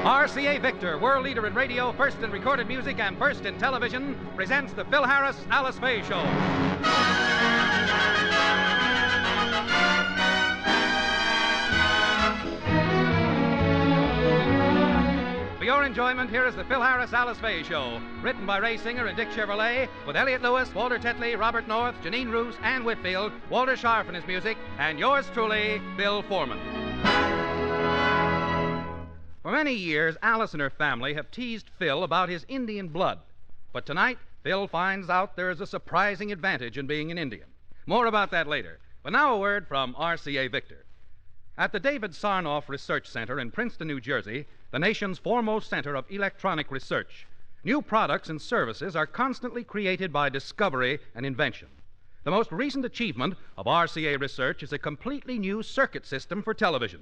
RCA Victor, world leader in radio, first in recorded music, and first in television, presents the Phil Harris, Alice Faye Show. For your enjoyment, here is the Phil Harris, Alice Faye Show, written by Ray Singer and Dick Chevrolet, with Elliot Lewis, Walter Tetley, Robert North, Janine Roos, Ann Whitfield, Walter Scharf in his music, and yours truly, Bill Foreman. For many years, Alice and her family have teased Phil about his Indian blood. But tonight, Phil finds out there is a surprising advantage in being an Indian. More about that later. But now a word from RCA Victor. At the David Sarnoff Research Center in Princeton, New Jersey, the nation's foremost center of electronic research, new products and services are constantly created by discovery and invention. The most recent achievement of RCA research is a completely new circuit system for television.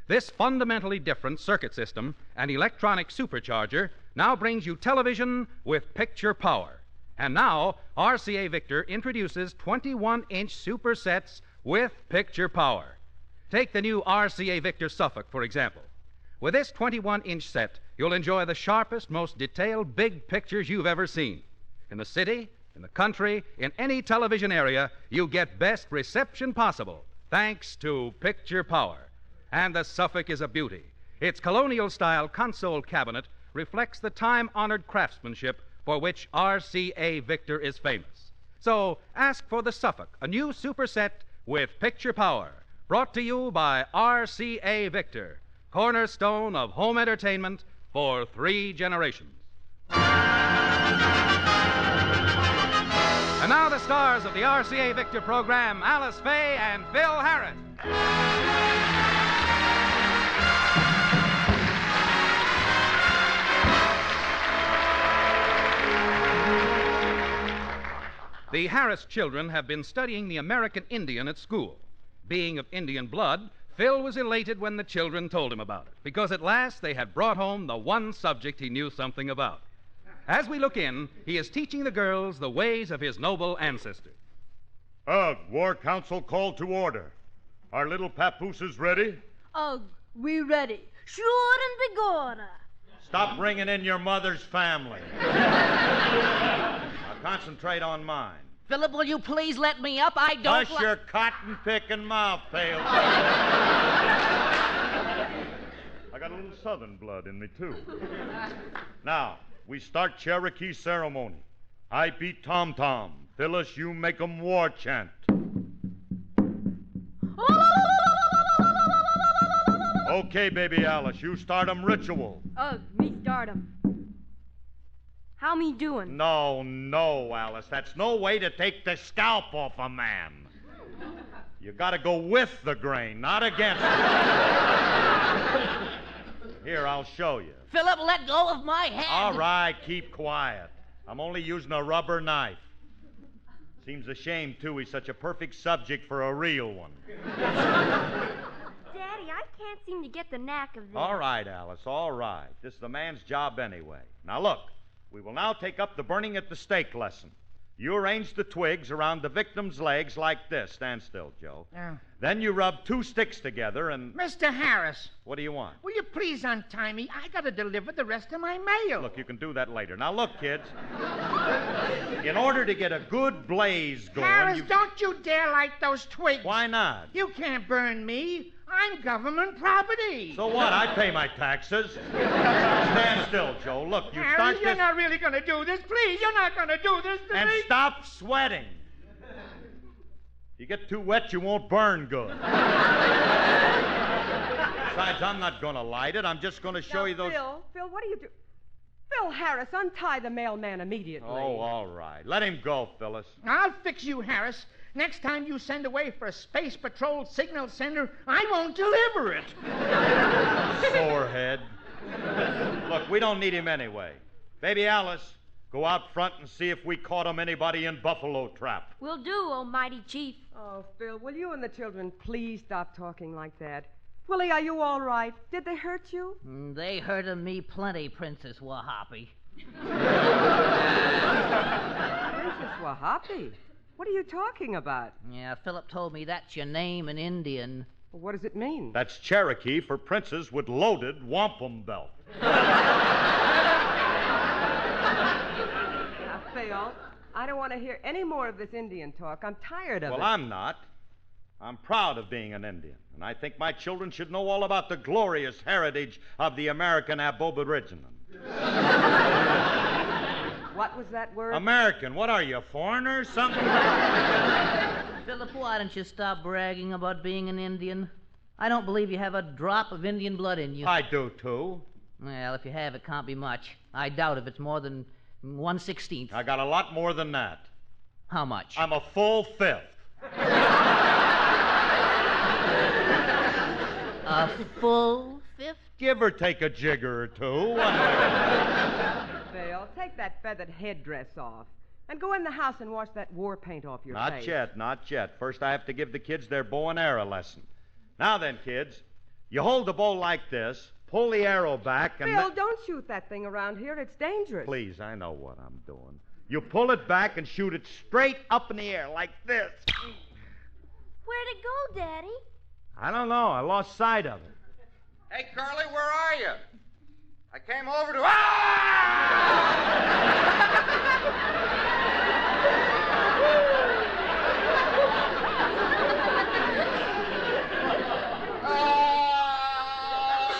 This fundamentally different circuit system and electronic supercharger now brings you television with picture power. And now, RCA Victor introduces 21-inch super sets with picture power. Take the new RCA Victor Suffolk, for example. With this 21-inch set, you'll enjoy the sharpest, most detailed big pictures you've ever seen. In the city, in the country, in any television area, you get best reception possible, thanks to picture power. And the Suffolk is a beauty. Its colonial-style console cabinet reflects the time-honored craftsmanship for which RCA Victor is famous. So ask for the Suffolk, a new super set with picture power, brought to you by RCA Victor, cornerstone of home entertainment for 3 generations. And now the stars of the RCA Victor program, Alice Faye and Phil Harris. The Harris children have been studying the American Indian at school. Being of Indian blood, Phil was elated when the children told him about it, because at last they had brought home the one subject he knew something about. As we look in, he is teaching the girls the ways of his noble ancestors. Ugh, War Council called to order. Our little papooses ready? Ugh, we ready. Sure and begorra. Stop bringing in your mother's family. Now concentrate on mine. Philip, will you please let me up? I don't Hush your cotton-picking mouth, Faye. I got a little southern blood in me, too. Now, we start Cherokee ceremony. I beat tom-tom. Phyllis, you make 'em war chant. Okay, baby Alice, you start 'em ritual. Me start 'em. How me doing? No, Alice. That's no way to take the scalp off a man. You gotta go with the grain, not against it. Here, I'll show you. Philip, let go of my hand. All right, keep quiet. I'm only using a rubber knife. Seems a shame, too, he's such a perfect subject for a real one. Daddy, I can't seem to get the knack of this. All right, Alice, all right. This is the man's job anyway. Now, look. We will now take up the burning at the stake lesson. You arrange the twigs around the victim's legs like this. Stand still, Joe. Then you rub 2 sticks together and... Mr. Harris. What do you want? Will you please untie me? I gotta deliver the rest of my mail. Look, you can do that later. Now, look, kids. In order to get a good blaze going... Harris, don't you dare light those twigs. Why not? You can't burn me. I'm government property. So what? I pay my taxes. Stand still, Joe. Look, you Harris, start you're this... not really gonna do this. Please, you're not gonna do this to And me. stop sweating. You get too wet, you won't burn good. Besides, I'm not going to light it. I'm just going to show you those... Phil, what are you doing? Phil Harris, untie the mailman immediately. Oh, all right. Let him go, Phyllis. I'll fix you, Harris. Next time you send away for a Space Patrol signal sender, I won't deliver it. Sorehead. Look, we don't need him anyway. Baby Alice, go out front and see if we caught him anybody in Buffalo Trap. Will do, oh mighty chief. Oh, Phil, will you and the children please stop talking like that? Willie, are you all right? Did they hurt you? They hurted me plenty, Princess Wahapi. Princess Wahapi? What are you talking about? Yeah, Philip told me that's your name in Indian. Well, what does it mean? That's Cherokee for princes with loaded wampum belt. Now, Phil, I don't want to hear any more of this Indian talk. I'm tired of it. Well, I'm not. I'm proud of being an Indian, and I think my children should know all about the glorious heritage of the American Aboriginal. What was that word? American. What are you, a foreigner or something? Philip, why don't you stop bragging about being an Indian? I don't believe you have a drop of Indian blood in you. I do, too. Well, if you have, it can't be much. I doubt if it's more than 1/16. I got a lot more than that. How much? I'm a full fifth. A full fifth? Give or take a jigger or two. Phil, take that feathered headdress off and go in the house and wash that war paint off your Not face. yet, not yet. First, I have to give the kids their bow and arrow lesson. Now then, kids, you hold the bow like this, pull the arrow back, and... Phil, don't shoot that thing around here. It's dangerous. Please, I know what I'm doing. You pull it back and shoot it straight up in the air like this. Where'd it go, Daddy? I don't know. I lost sight of it. Hey, Curly, where are you? I came over to...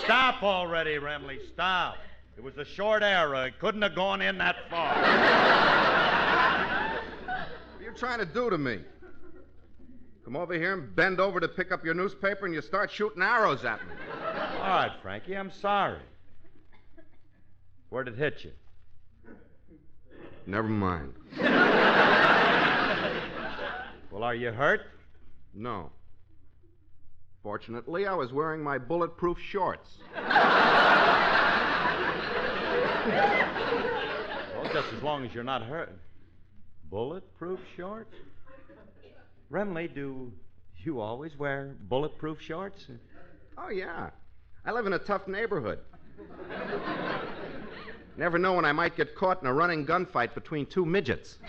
Stop already, Remley. Stop. It was a short arrow. It couldn't have gone in that far. What are you trying to do to me? Come over here and bend over to pick up your newspaper and you start shooting arrows at me. All right, Frankie, I'm sorry. Where'd it hit you? Never mind. Well, are you hurt? No. Fortunately, I was wearing my bulletproof shorts. Well, just as long as you're not hurt. Bulletproof shorts? Remley, do you always wear bulletproof shorts? Oh, yeah. I live in a tough neighborhood. Never know when I might get caught in a running gunfight between two midgets.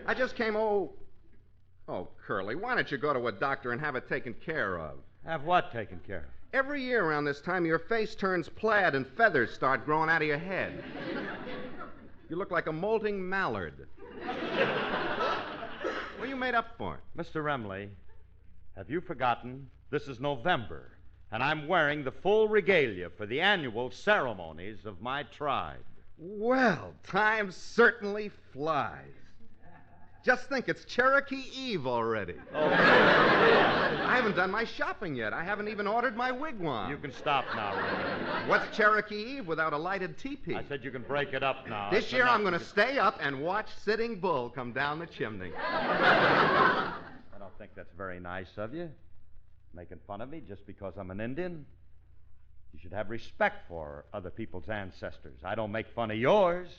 I just came, Oh, Curly, why don't you go to a doctor and have it taken care of? Have what taken care of? Every year around this time, your face turns plaid and feathers start growing out of your head. You look like a molting mallard. What are you made up for? Mr. Remley, have you forgotten this is November, and I'm wearing the full regalia for the annual ceremonies of my tribe? Well, time certainly flies. Just think, it's Cherokee Eve already. Oh, I haven't done my shopping yet. I haven't even ordered my wigwam. you can stop now, Remley. What's Cherokee Eve without a lighted teepee? I said you can break it up now. This That's year I'm enough. going to stay up and watch Sitting Bull come down the chimney. I don't think that's very nice of you, making fun of me just because I'm an Indian. You should have respect for other people's ancestors. I don't make fun of yours.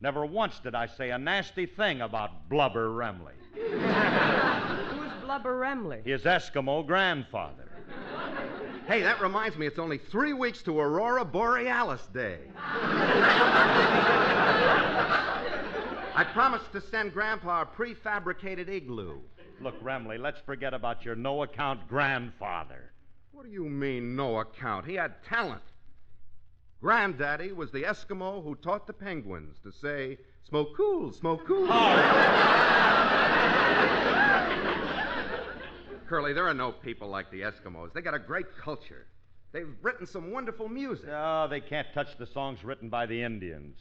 Never once did I say a nasty thing about Blubber Remley, Who's Blubber Remley? his Eskimo grandfather. Hey, that reminds me, it's only 3 weeks to Aurora Borealis Day. I promised to send Grandpa a prefabricated igloo. Look, Remley, let's forget about your no-account grandfather. What do you mean, no account? He had talent. Granddaddy was the Eskimo who taught the penguins to say, smoke cool, smoke cool. Curly, there are no people like the Eskimos. They got a great culture. They've written some wonderful music. Oh, they can't touch the songs written by the Indians.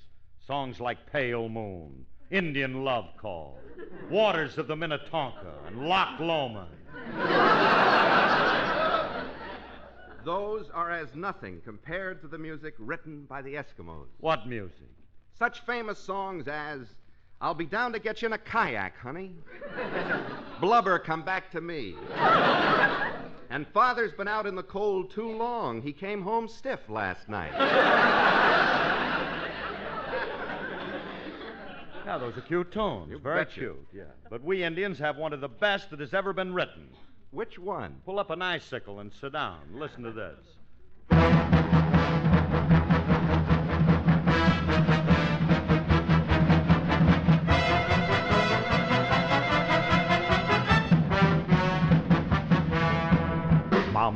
Songs like Pale Moon, Indian Love Call, Waters of the Minnetonka, and Loch Lomond. Those are as nothing compared to the music written by the Eskimos. What music? Such famous songs as I'll Be Down to Get You in a Kayak, Honey. Blubber, Come Back to Me. And Father's Been Out in the Cold Too Long. He came home stiff last night. Yeah, those are cute tunes. You Very betcha. cute, yeah. But we Indians have one of the best that has ever been written. Which one? Pull up an icicle and sit down. Listen to this.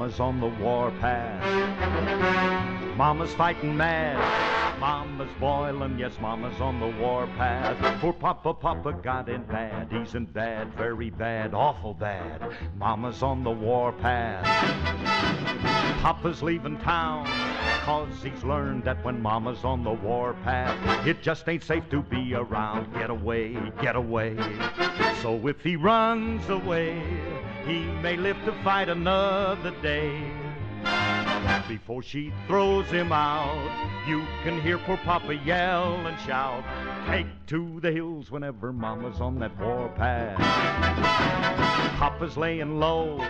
Mama's on the warpath. Mama's fighting mad. Mama's boiling, yes, Mama's on the warpath. Poor Papa got in bad. He's in bad, very bad, awful bad. Mama's on the warpath. Papa's leaving town, 'cause he's learned that when Mama's on the warpath, it just ain't safe to be around. Get away, get away. So if he runs away, he may live to fight another day. Before she throws him out, you can hear poor Papa yell and shout, take to the hills whenever Mama's on that warpath. Papa's laying low,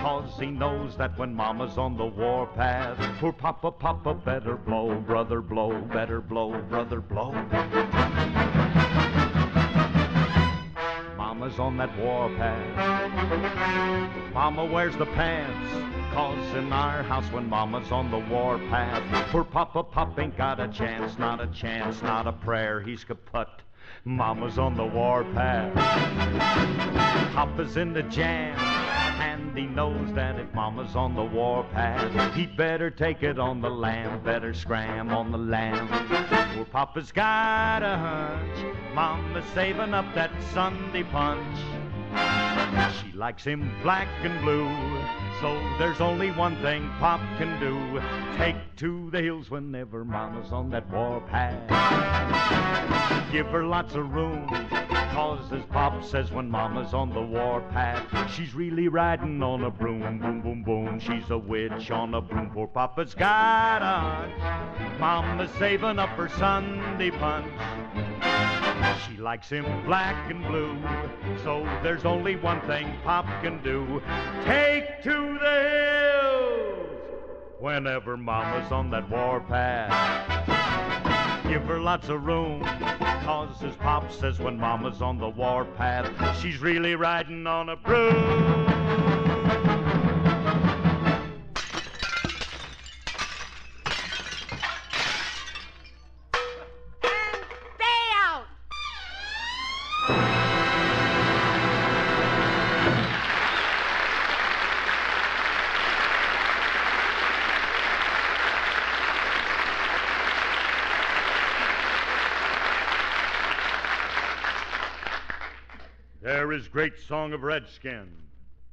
'cause he knows that when Mama's on the warpath, poor Papa better blow, brother blow, better blow, brother blow. Mama's on that warpath. Mama wears the pants, 'cause in our house when Mama's on the warpath, poor Papa ain't got a chance, not a chance, not a prayer, he's kaput. Mama's on the warpath. Papa's in the jam, and he knows that if Mama's on the warpath, he'd better take it on the lamb, better scram on the lamb. Poor Papa's got a hunch, Mama's saving up that Sunday punch. She likes him black and blue, so there's only one thing Pop can do, take to the hills whenever Mama's on that warpath. Give her lots of room, 'cause as Pop says when Mama's on the warpath, she's really riding on a broom, boom, boom, boom. She's a witch on a broom. Poor Papa's got a hunch, Mama's saving up her Sunday punch. She likes him black and blue, so there's only one thing Pop can do, take to the hills whenever Mama's on that warpath. Give her lots of room, 'cause as Pop says when Mama's on the warpath, she's really riding on a broom. There is great song of Redskin.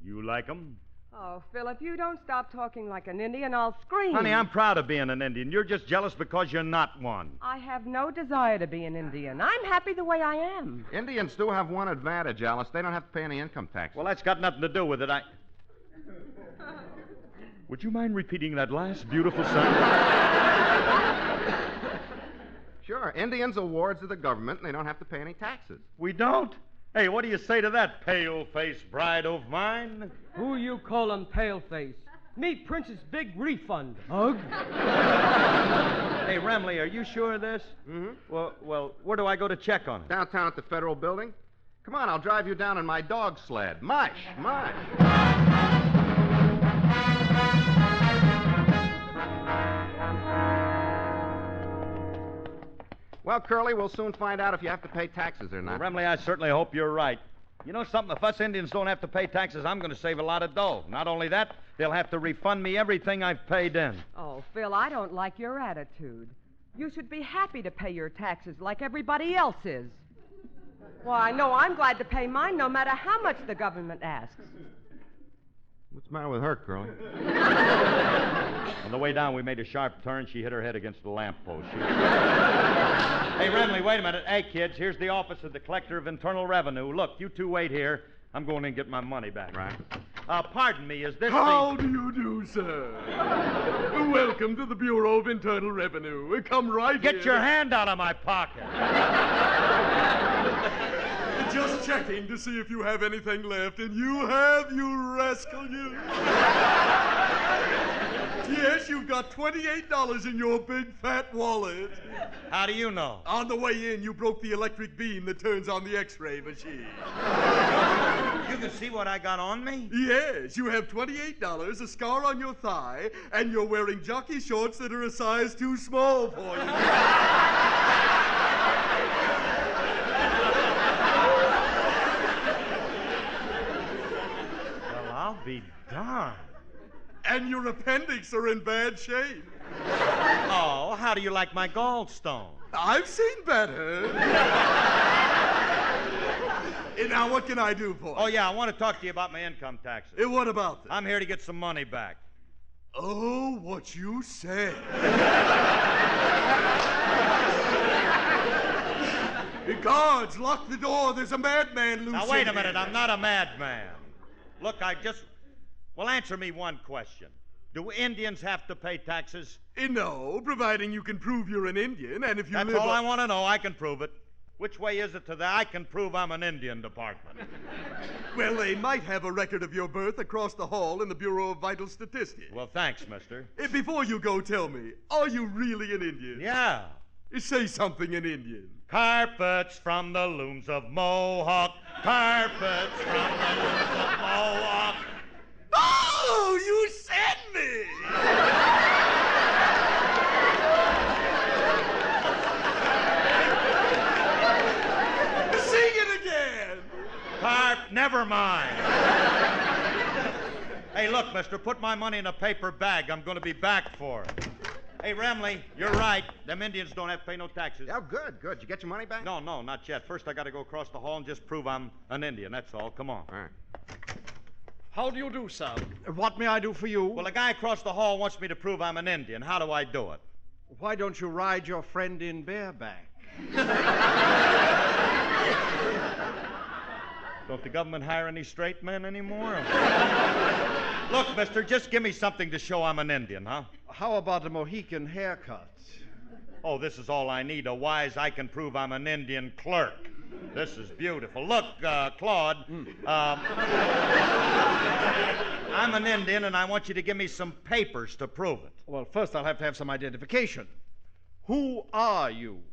You like 'em? Oh, Phil, if you don't stop talking like an Indian, I'll scream. Honey, I'm proud of being an Indian. You're just jealous because you're not one. I have no desire to be an Indian. I'm happy the way I am. Indians do have one advantage, Alice. They don't have to pay any income tax. Well, that's got nothing to do with it. Would you mind repeating that last beautiful sentence? Sure. Indians are wards of the government, and they don't have to pay any taxes. We don't? Hey, what do you say to that, pale-faced bride of mine? Who you callin' pale-face? Me, Prince's big refund. Ugh. Hey, Remley, are you sure of this? Mm-hmm. Well, where do I go to check on it? Downtown at the Federal Building. Come on, I'll drive you down in my dog sled. Mush, mush. Well, Curly, we'll soon find out if you have to pay taxes or not. Well, Remley, I certainly hope you're right. You know something? If us Indians don't have to pay taxes, I'm going to save a lot of dough. Not only that, they'll have to refund me everything I've paid in. Oh, Phil, I don't like your attitude. You should be happy to pay your taxes like everybody else is. Why, no, I'm glad to pay mine no matter how much the government asks. What's the matter with her, Curly? On the way down, we made a sharp turn. She hit her head against the lamppost. Hey, Remley, wait a minute. Hey, kids, here's the office of the Collector of Internal Revenue. Look, you two wait here. I'm going in and get my money back. Right. Pardon me, is this How do you do, sir? Welcome to the Bureau of Internal Revenue. Come right here. Get your hand out of my pocket. Just checking to see if you have anything left, and you have, you rascal, you. Yes, you've got $28 in your big fat wallet. How do you know? On the way in, you broke the electric beam that turns on the X-ray machine. You can see what I got on me? Yes, you have $28, a scar on your thigh, and you're wearing jockey shorts that are a size too small for you. Well, I'll be darned. And your appendix are in bad shape. Oh, how do you like my gallstone? I've seen better. Now, what can I do for you? Oh, yeah, I want to talk to you about my income taxes. What about that? I'm here to get some money back. Oh, what you say. Guards, lock the door. There's a madman loose. Now, wait a in minute. here. I'm not a madman. Look, Well, answer me one question. Do Indians have to pay taxes? No, providing you can prove you're an Indian, and if you That's live all I want to know. I can prove it. Which way is it to the I can prove I'm an Indian department? Well, they might have a record of your birth across the hall in the Bureau of Vital Statistics. Well, thanks, mister. Before you go, tell me, are you really an Indian? Yeah. Say something in Indian. Carpets from the looms of Mohawk. Carpets from the looms of Mohawk. Oh, you sent me! Sing it again! Never mind. Hey, look, mister, put my money in a paper bag. I'm going to be back for it. Hey, Remley, you're right. Them Indians don't have to pay no taxes. Oh, good. Did you get your money back? No, not yet. First, I got to go across the hall and just prove I'm an Indian. That's all. Come on. All right. How do you do, sir? What may I do for you? Well, the guy across the hall wants me to prove I'm an Indian. How do I do it? Why don't you ride your friend in bareback? Don't the government hire any straight men anymore? Look, mister, just give me something to show I'm an Indian, huh? How about a Mohican haircut? Oh, this is all I need. A wise I can prove I'm an Indian clerk. This is beautiful. Look, Claude, I'm an Indian, and I want you to give me some papers to prove it. Well, first I'll have to have some identification. Who are you?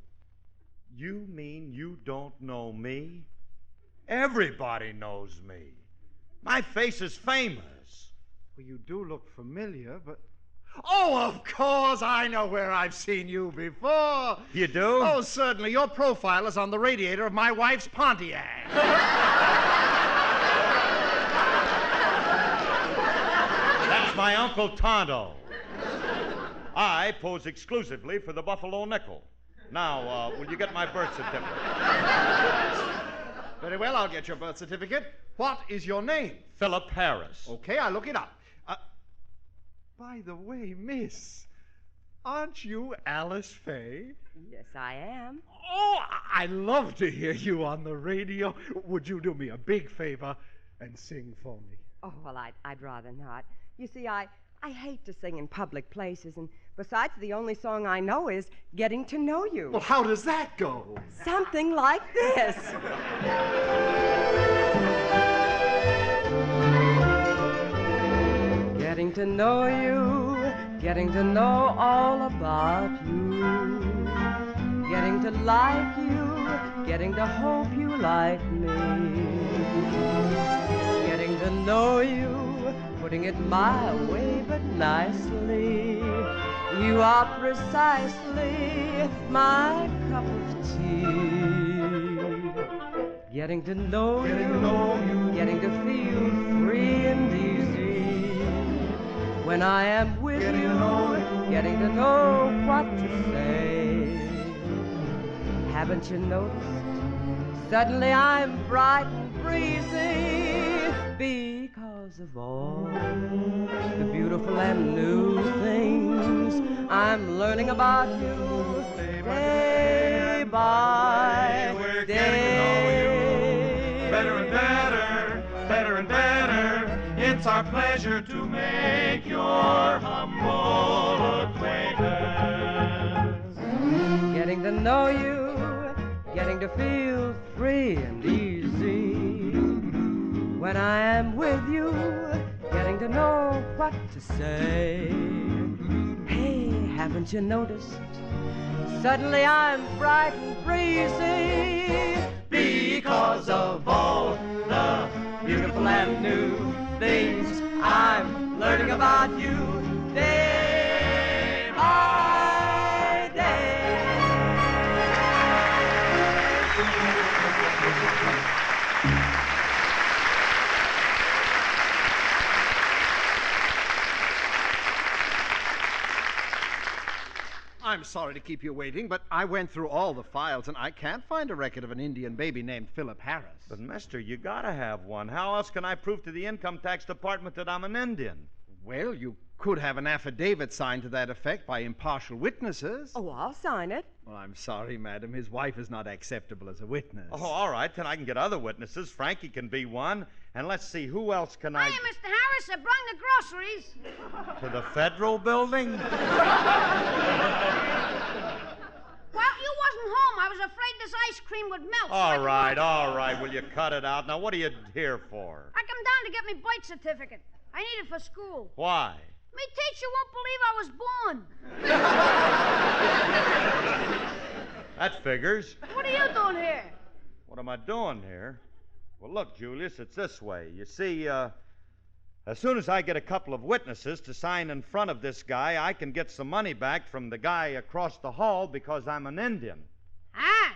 You mean you don't know me? Everybody knows me. My face is famous. Well, you do look familiar, but... Oh, of course, I know where I've seen you before. You do? Oh, certainly. Your profile is on the radiator of my wife's Pontiac. That's my Uncle Tonto. I pose exclusively for the Buffalo Nickel. Now, will you get my birth certificate? Very well, I'll get your birth certificate. What is your name? Philip Harris. Okay, I'll look it up. By the way, miss, aren't you Alice Faye? Yes, I am. Oh, I love to hear you on the radio. Would you do me a big favor and sing for me? Oh, well, I'd rather not. You see, I hate to sing in public places, and besides, the only song I know is Getting to Know You. Well, how does that go? Something like this. Getting to know you, getting to know all about you, getting to like you, getting to hope you like me, getting to know you, putting it my way but nicely. You are precisely my cup of tea. Getting to know you, getting to feel free and easy. When I am with you, getting to know what to say. Haven't you noticed? Suddenly I'm bright and breezy because of all the beautiful and new things I'm learning about you day by We're day. getting to know you better and better, better and better. It's our pleasure to make your humble acquaintance. Getting to know you, getting to feel free and easy. When I am with you, getting to know what to say. Hey, haven't you noticed? Suddenly I'm bright and breezy because of all the beautiful and new things I'm learning about you day by day. I'm sorry to keep you waiting, but I went through all the files and I can't find a record of an Indian baby named Philip Harris. But, mister, you gotta have one. How else can I prove to the income tax department that I'm an Indian? Well, you could have an affidavit signed to that effect by impartial witnesses. Oh, I'll sign it. Well, I'm sorry, madam. His wife is not acceptable as a witness. Oh, all right. Then I can get other witnesses. Frankie can be one. And let's see, who else can I... Hiya, Mr. Harris. I brung the groceries. To the federal building? Well, you wasn't home. I was afraid this ice cream would melt. All right. Will you cut it out? Now, what are you here for? I come down to get me birth certificate. I need it for school. Why? Me teacher won't believe I was born. That figures. What are you doing here? What am I doing here? Well, look, Julius, it's this way. You see, as soon as I get a couple of witnesses to sign in front of this guy, I can get some money back from the guy across the hall because I'm an Indian. Ah.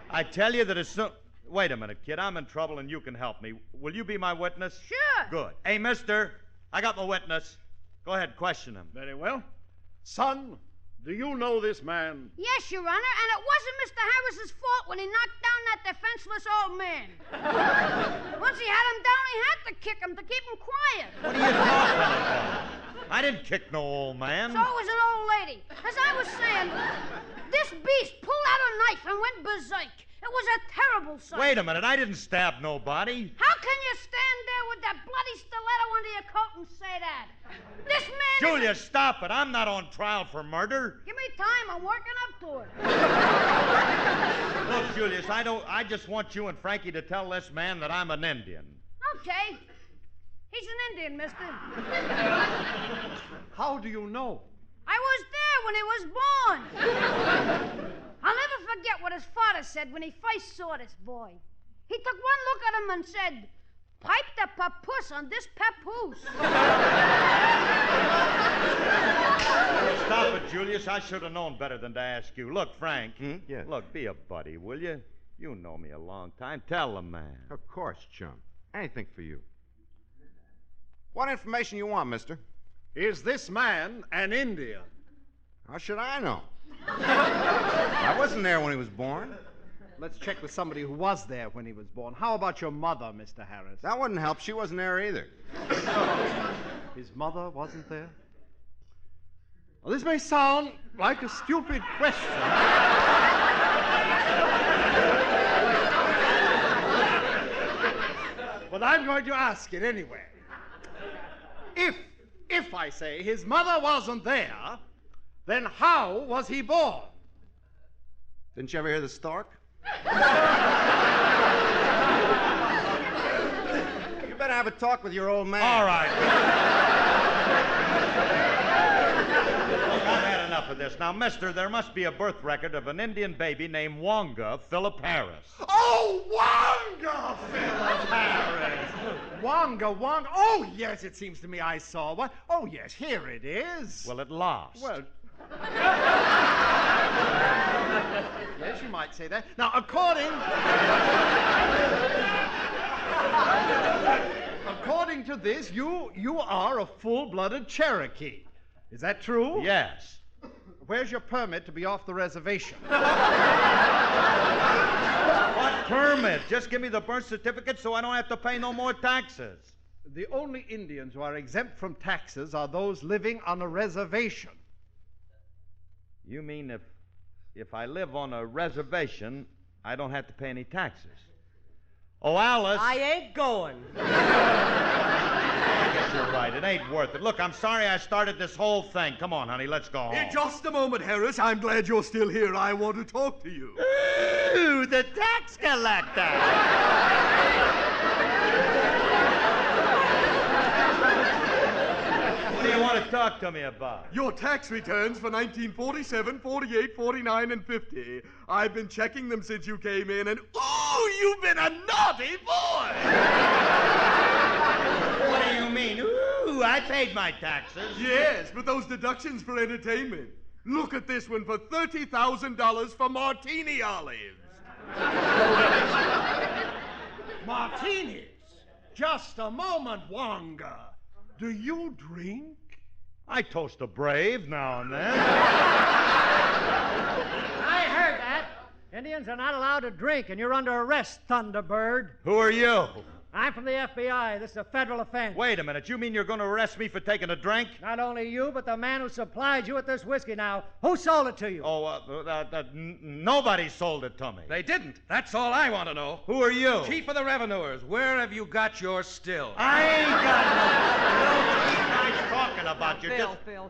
I tell you that as soon... Wait a minute, kid. I'm in trouble and you can help me. Will you be my witness? Sure. Good. Hey, mister, I got my witness. Go ahead, question him. Very well. Son, do you know this man? Yes, Your Honor, and it wasn't Mr. Harris's fault when he knocked down that defenseless old man. Once he had him down, he had to kick him to keep him quiet. What are you talking about? I didn't kick no old man. So it was an old lady. As I was saying, this beast pulled out a knife and went berserk. It was a terrible sight. Wait a minute, I didn't stab nobody. How can you stand there with that bloody stiletto under your coat and say that? This man... Julia, stop it. I'm not on trial for murder. Give me time. I'm working up to it. Look, Julius, I just want you and Frankie to tell this man that I'm an Indian. Okay. He's an Indian, mister. How do you know? I was there when he was born. I'll never forget what his father said when he first saw this boy. He took one look at him and said, "Pipe the papoose on this papoose." Stop it, Julius. I should have known better than to ask you. Look, Frank. Yes. Look, be a buddy, will you? You know me a long time. Tell the man. Of course, chum. Anything for you. What information you want, mister? Is this man an Indian? How should I know? I wasn't there when he was born. Let's check with somebody who was there when he was born. How about your mother, Mr. Harris? That wouldn't help. She wasn't there either. His mother wasn't there? Well, this may sound like a stupid question. But I'm going to ask it anyway. If I say his mother wasn't there, then how was he born? Didn't you ever hear the stork? You better have a talk with your old man. All right. Look, I've had enough of this. Now, mister, there must be a birth record of an Indian baby named Wonga Philip Harris. Oh, Wonga Philip Harris! Wonga. Oh, yes, it seems to me I saw one. Oh, yes, here it is. Well, it lost. Well... Yes, you might say that. Now, according to this, you are a full-blooded Cherokee. Is that true? Yes. Where's your permit to be off the reservation? What permit? Just give me the birth certificate so I don't have to pay no more taxes. The only Indians who are exempt from taxes are those living on a reservation. You mean if I live on a reservation, I don't have to pay any taxes? Oh, Alice. I ain't going. I guess you're right. It ain't worth it. Look, I'm sorry I started this whole thing. Come on, honey, let's go home. Just a moment, Harris. I'm glad you're still here. I want to talk to you. Ooh, the tax collector. What do you want to talk to me about? Your tax returns for 1947, 48, 49, and 50. I've been checking them since you came in, and ooh, you've been a naughty boy! What do you mean? Ooh, I paid my taxes. Yes, but those deductions for entertainment. Look at this one for $30,000 for martini olives. Martinis? Just a moment, Wonga. Do you drink? I toast a brave now and then. I heard that. Indians are not allowed to drink, and you're under arrest, Thunderbird. Who are you? I'm from the FBI. This is a federal offense. Wait a minute. You mean you're going to arrest me for taking a drink? Not only you, but the man who supplied you with this whiskey. Now, who sold it to you? Nobody sold it to me. They didn't. That's all I want to know. Who are you? Chief of the Revenuers. Where have you got your still? I ain't got no still. Nice talking about you.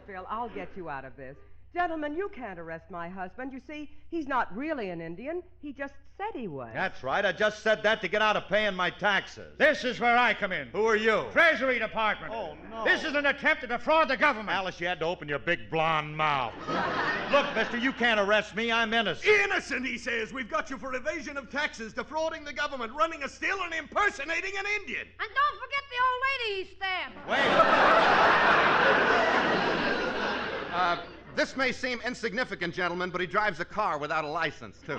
Phil, I'll get you out of this. Gentlemen, you can't arrest my husband. You see, he's not really an Indian. He just said he was. That's right. I just said that to get out of paying my taxes. This is where I come in. Who are you? Treasury Department. Oh, no. This is an attempt to defraud the government. Alice, you had to open your big blonde mouth. Look, mister, you can't arrest me. I'm innocent. Innocent, he says. We've got you for evasion of taxes, defrauding the government, running a still, and impersonating an Indian. And don't forget the old lady he stabbed. Wait. This may seem insignificant, gentlemen, but he drives a car without a license, too.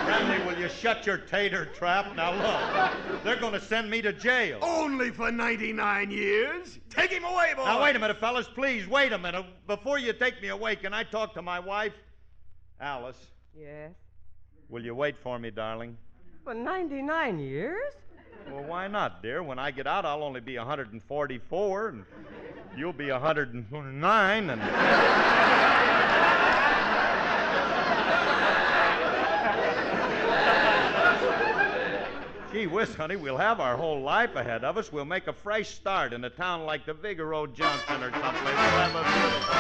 Friendly, will you shut your tater trap? Now, look, they're going to send me to jail. Only for 99 years? Take him away, boy. Now, wait a minute, fellas, please, wait a minute. Before you take me away, can I talk to my wife? Alice. Yes? Will you wait for me, darling? For 99 years? Well, why not, dear? When I get out, I'll only be 144, and you'll be 109, and... Gee whiz, honey, we'll have our whole life ahead of us. We'll make a fresh start in a town like the Figaro Junction or someplace. We'll have a beautiful...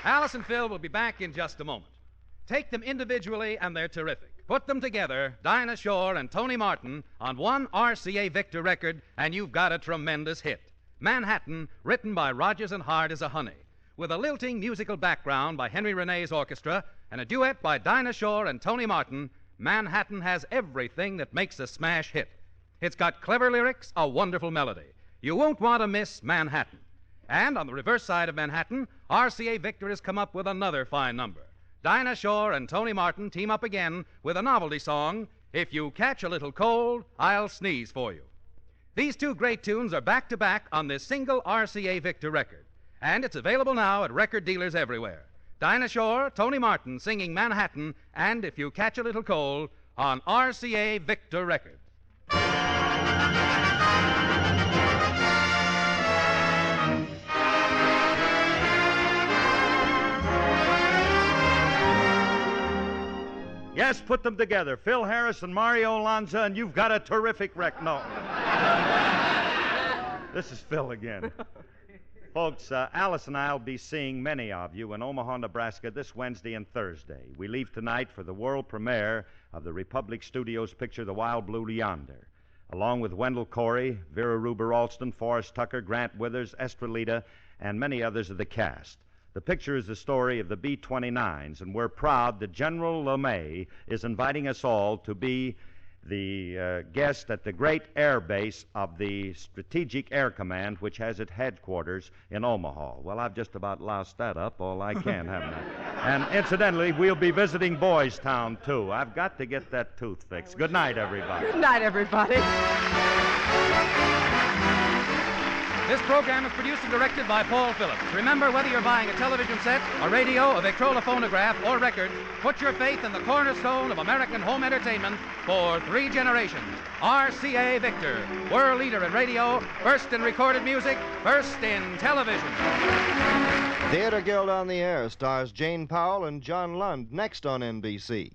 Alice and Phil will be back in just a moment. Take them individually, and they're terrific. Put them together, Dinah Shore and Tony Martin, on one RCA Victor record, and you've got a tremendous hit. Manhattan, written by Rodgers and Hart, is a honey, with a lilting musical background by Henry Renee's orchestra and a duet by Dinah Shore and Tony Martin. Manhattan has everything that makes a smash hit. It's got clever lyrics, a wonderful melody. You won't want to miss Manhattan. And on the reverse side of Manhattan, RCA Victor has come up with another fine number. Dinah Shore and Tony Martin team up again with a novelty song, If You Catch a Little Cold, I'll Sneeze For You. These two great tunes are back-to-back on this single RCA Victor record, and it's available now at record dealers everywhere. Dinah Shore, Tony Martin singing Manhattan and If You Catch a Little Cold on RCA Victor Records. Yes, put them together. Phil Harris and Mario Lanza, and you've got a terrific No. This is Phil again. Folks, Alice and I will be seeing many of you in Omaha, Nebraska this Wednesday and Thursday. We leave tonight for the world premiere of the Republic Studios picture The Wild Blue Yonder, along with Wendell Corey, Vera Ruber Alston, Forrest Tucker, Grant Withers, Estrelita, and many others of the cast. The picture is the story of the B-29s, and we're proud that General LeMay is inviting us all to be the guest at the great air base of the Strategic Air Command, which has its headquarters in Omaha. Well, I've just about loused that up all I can, haven't I? And incidentally, we'll be visiting Boys Town, too. I've got to get that tooth fixed. Good night, everybody. Good night, everybody. This program is produced and directed by Paul Phillips. Remember, whether you're buying a television set, a radio, a Victrola phonograph, or record, put your faith in the cornerstone of American home entertainment for 3 generations. RCA Victor, world leader in radio, first in recorded music, first in television. Theater Guild on the Air stars Jane Powell and John Lund next on NBC.